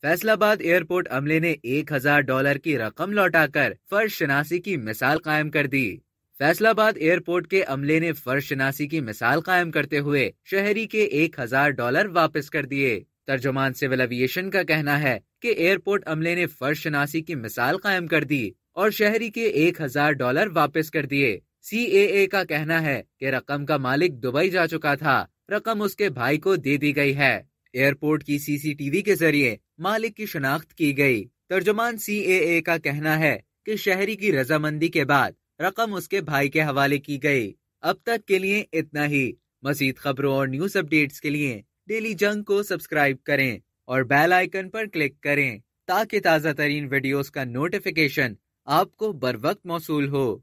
فیصل آباد ایئرپورٹ عملے نے $1000 کی رقم لوٹا کر فرض شناسی کی مثال قائم کر دی۔ فیصل آباد ایئرپورٹ کے عملے نے فرض شناسی کی مثال قائم کرتے ہوئے شہری کے $1000 واپس کر دیے۔ ترجمان سول ایویشن کا کہنا ہے کہ ایئرپورٹ عملے نے فرض شناسی کی مثال قائم کر دی اور شہری کے $1000 واپس کر دیے۔ CAA کا کہنا ہے کہ رقم کا مالک دبئی جا چکا تھا، رقم اس کے بھائی کو دے دی گئی ہے۔ ایئرپورٹ کی CCTV کے ذریعے مالک کی شناخت کی گئی۔ ترجمان CAA کا کہنا ہے کہ شہری کی رضامندی کے بعد رقم اس کے بھائی کے حوالے کی گئی۔ اب تک کے لیے اتنا ہی۔ مزید خبروں اور نیوز اپڈیٹس کے لیے ڈیلی جنگ کو سبسکرائب کریں اور بیل آئیکن پر کلک کریں تاکہ تازہ ترین ویڈیوز کا نوٹیفیکیشن آپ کو بروقت موصول ہو۔